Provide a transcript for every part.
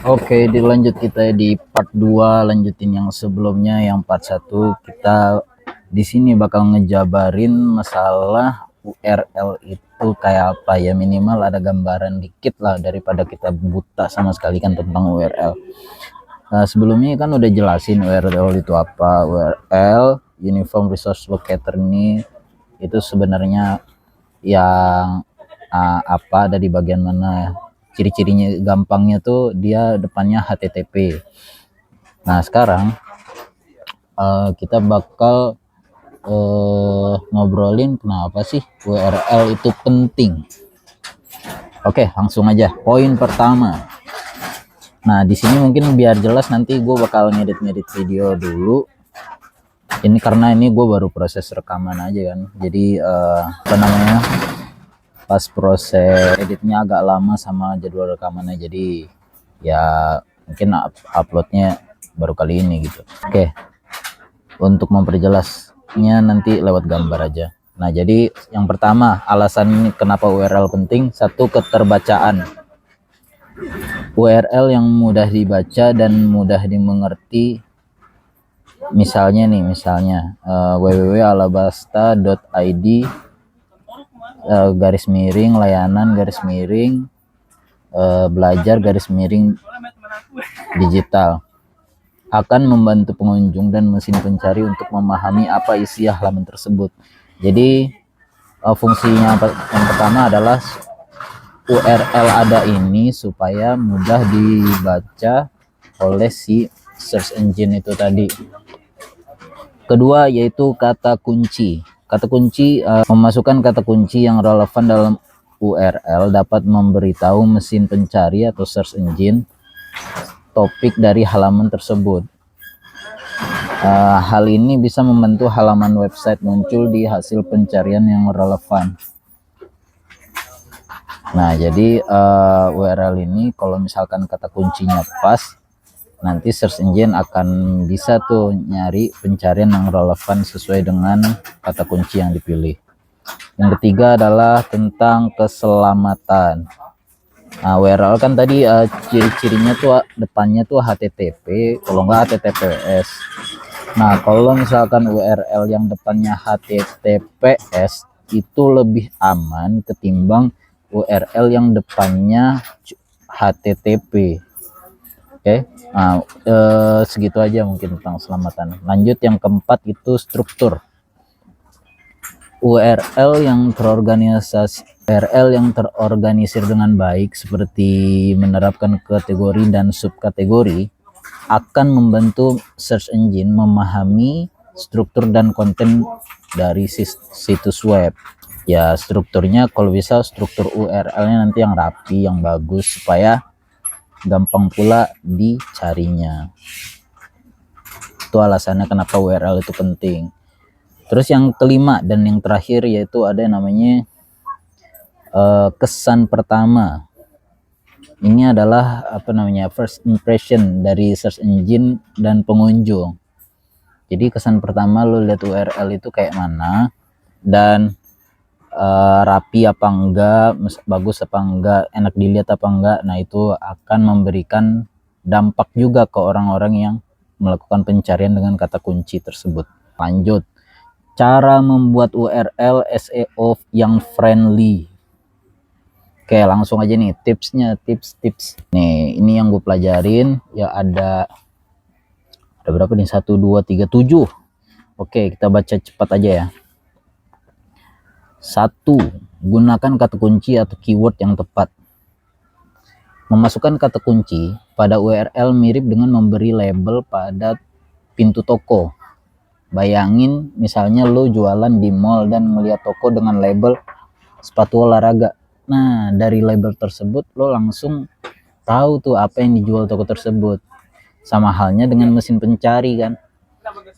Oke, dilanjut kita di part 2, lanjutin yang sebelumnya. Yang part 1 kita di sini bakal ngejabarin masalah URL itu kayak apa ya, minimal ada gambaran dikit lah daripada kita buta sama sekali kan tentang URL. Sebelumnya kan udah jelasin URL itu apa. URL Uniform Resource Locator ini itu sebenarnya yang apa, ada di bagian mana. Ciri-cirinya gampangnya tuh dia depannya HTTP. Nah sekarang kita bakal ngobrolin kenapa sih URL itu penting. Oke, langsung aja poin pertama. Nah di sini mungkin biar jelas, nanti gue bakal ngedit video dulu ini karena ini gue baru proses rekaman aja kan, jadi apa namanya, pas proses editnya agak lama sama jadwal rekamannya, jadi ya mungkin uploadnya baru kali ini gitu. Oke, untuk memperjelasnya nanti lewat gambar aja. Nah jadi yang pertama, alasan kenapa URL penting. Satu, keterbacaan. URL yang mudah dibaca dan mudah dimengerti, misalnya www.alabasta.id garis miring layanan garis miring belajar garis miring digital akan membantu pengunjung dan mesin pencari untuk memahami apa isi halaman tersebut. Jadi fungsinya yang pertama adalah URL ada ini supaya mudah dibaca oleh si search engine itu tadi. Kedua yaitu kata kunci. Kata kunci, memasukkan kata kunci yang relevan dalam URL dapat memberitahu mesin pencari atau search engine topik dari halaman tersebut. Hal ini bisa membantu halaman website muncul di hasil pencarian yang relevan. Nah jadi URL ini kalau misalkan kata kuncinya pas, nanti search engine akan bisa tuh nyari pencarian yang relevan sesuai dengan kata kunci yang dipilih. Yang ketiga adalah tentang keselamatan. Nah, URL kan tadi ciri-cirinya tuh depannya tuh HTTP, kalau enggak HTTPS. Nah, kalau misalkan URL yang depannya HTTPS itu lebih aman ketimbang URL yang depannya HTTP. Oke, nah segitu aja mungkin tentang keselamatan. Lanjut yang keempat itu struktur. URL yang terorganisir dengan baik seperti menerapkan kategori dan subkategori akan membantu search engine memahami struktur dan konten dari situs web. Ya strukturnya kalau bisa struktur URL-nya nanti yang rapi, yang bagus supaya gampang pula dicarinya. Itu alasannya kenapa URL itu penting. Terus yang kelima dan yang terakhir yaitu ada yang namanya kesan pertama. Ini adalah first impression dari search engine dan pengunjung. Jadi kesan pertama lo lihat URL itu kayak mana, dan rapi apa enggak, bagus apa enggak, enak dilihat apa enggak. Nah itu akan memberikan dampak juga ke orang-orang yang melakukan pencarian dengan kata kunci tersebut. Lanjut, cara membuat URL SEO yang friendly. Oke, langsung aja nih tipsnya, tips nih. Ini yang gue pelajarin ya, ada berapa nih, 1 2 3 7. Oke, kita baca cepat aja ya. 1. Gunakan kata kunci atau keyword yang tepat. Memasukkan kata kunci pada URL mirip dengan memberi label pada pintu toko. Bayangin misalnya lo jualan di mall dan melihat toko dengan label sepatu olahraga. Nah dari label tersebut lo langsung tahu tuh apa yang dijual toko tersebut. Sama halnya dengan mesin pencari kan.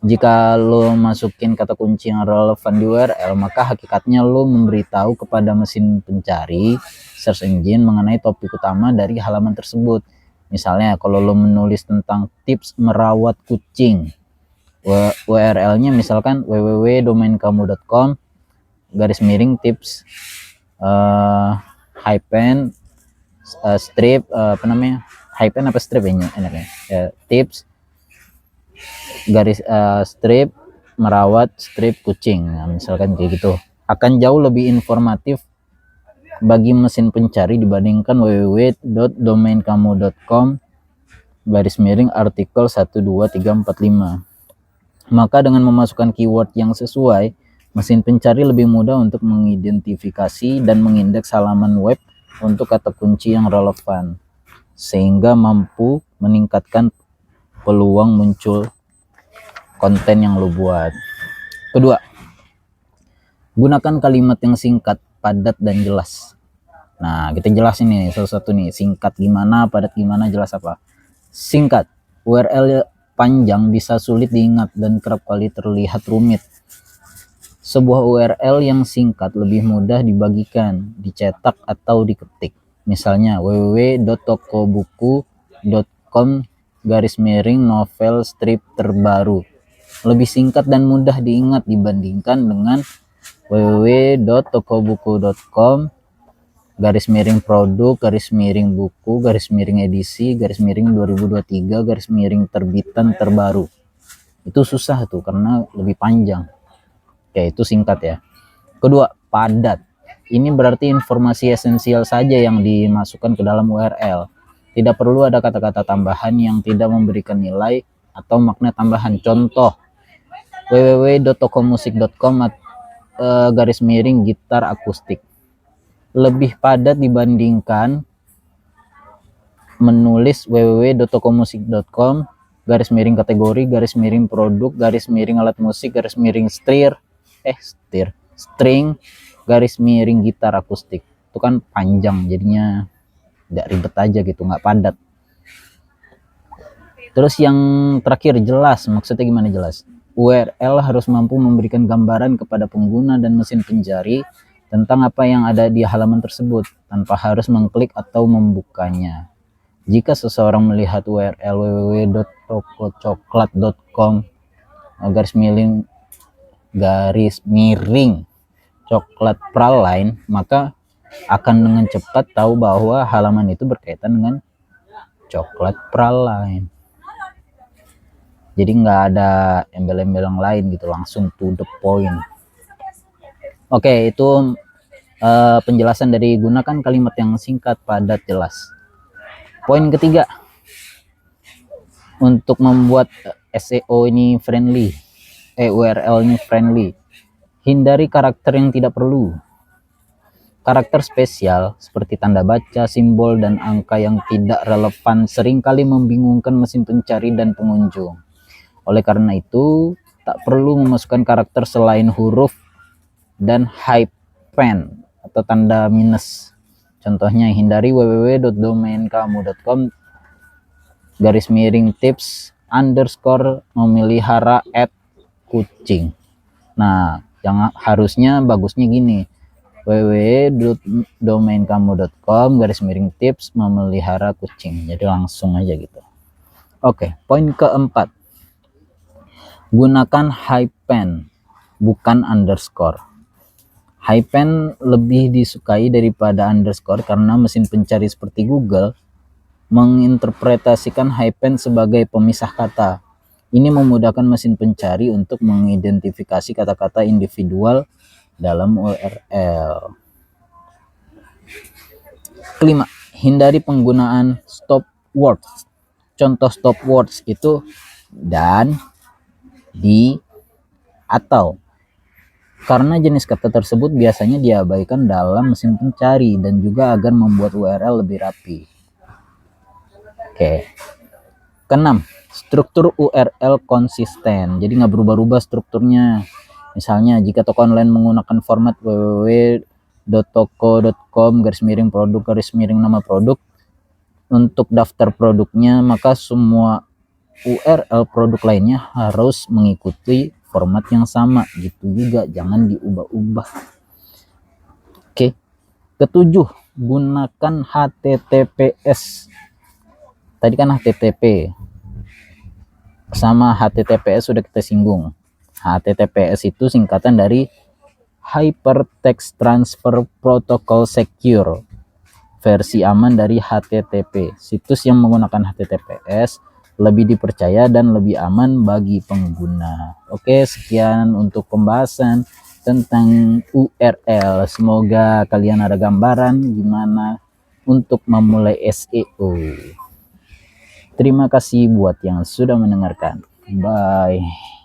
Jika lo masukin kata kunci yang relevan di URL, maka hakikatnya lo memberitahu kepada mesin pencari search engine mengenai topik utama dari halaman tersebut. Misalnya kalau lo menulis tentang tips merawat kucing, URL-nya misalkan www.domainkamu.com garis miring tips hyphen strip hyphen apa strip ini enaknya ya, tips garis strip merawat strip kucing. Nah, misalkan kayak gitu akan jauh lebih informatif bagi mesin pencari dibandingkan www.domainkamu.com artikel 12345. Maka dengan memasukkan keyword yang sesuai, mesin pencari lebih mudah untuk mengidentifikasi dan mengindeks halaman web untuk kata kunci yang relevan, sehingga mampu meningkatkan peluang muncul konten yang lo buat. Kedua, gunakan kalimat yang singkat, padat, dan jelas. Nah, kita jelasin nih salah satu nih, singkat gimana, padat gimana, jelas apa. Singkat, URL panjang bisa sulit diingat dan kerap kali terlihat rumit. Sebuah URL yang singkat lebih mudah dibagikan, dicetak, atau diketik. Misalnya www.tokobuku.com/novel strip terbaru. Lebih singkat dan mudah diingat dibandingkan dengan www.tokobuku.com/produk/buku/edisi/2023/terbitan terbaru. Itu susah tuh karena lebih panjang. Oke, itu singkat ya. Kedua, padat. Ini berarti informasi esensial saja yang dimasukkan ke dalam URL. Tidak perlu ada kata-kata tambahan yang tidak memberikan nilai atau makna tambahan. Contoh, www.tokomusik.com/gitar akustik. Lebih padat dibandingkan menulis www.tokomusik.com/kategori/produk/alat musik/string/gitar akustik. Itu kan panjang, jadinya nggak ribet aja gitu, nggak padat. Terus yang terakhir, jelas. Maksudnya gimana jelas? URL harus mampu memberikan gambaran kepada pengguna dan mesin pencari tentang apa yang ada di halaman tersebut tanpa harus mengklik atau membukanya. Jika seseorang melihat URL www.tokocoklat.com/coklat praline, maka akan dengan cepat tahu bahwa halaman itu berkaitan dengan coklat praline. Jadi nggak ada embel-embel yang lain gitu, langsung to the point. Oke, itu penjelasan dari gunakan kalimat yang singkat, padat, jelas. Poin ketiga, untuk membuat SEO ini friendly, URL ini friendly, hindari karakter yang tidak perlu. Karakter spesial seperti tanda baca, simbol, dan angka yang tidak relevan seringkali membingungkan mesin pencari dan pengunjung. Oleh karena itu, tak perlu memasukkan karakter selain huruf dan hyphen atau tanda minus. Contohnya, hindari www.domainkamu.com/tips_memelihara @kucing. Nah, harusnya bagusnya gini, www.domainkamu.com/tips_memelihara kucing. Jadi langsung aja gitu. Oke, poin keempat, gunakan hyphen bukan underscore. Hyphen lebih disukai daripada underscore karena mesin pencari seperti Google menginterpretasikan hyphen sebagai pemisah kata. Ini memudahkan mesin pencari untuk mengidentifikasi kata-kata individual dalam URL. Kelima, hindari penggunaan stop words. Contoh stop words itu dan, di, atau. Karena jenis kata tersebut biasanya diabaikan dalam mesin pencari dan juga agar membuat URL lebih rapi. Oke. Keenam, struktur URL konsisten. Jadi nggak berubah-ubah strukturnya. Misalnya jika toko online menggunakan format www.toko.com/produk/nama produk untuk daftar produknya, maka semua URL produk lainnya harus mengikuti format yang sama gitu juga, jangan diubah-ubah. Oke. Ketujuh, gunakan HTTPS. Tadi kan HTTP sama HTTPS sudah kita singgung. HTTPS itu singkatan dari Hypertext Transfer Protocol Secure. versi aman dari HTTP. Situs yang menggunakan HTTPS lebih dipercaya dan lebih aman bagi pengguna. Oke, sekian untuk pembahasan tentang URL. Semoga kalian ada gambaran gimana untuk memulai SEO. Terima kasih buat yang sudah mendengarkan. Bye.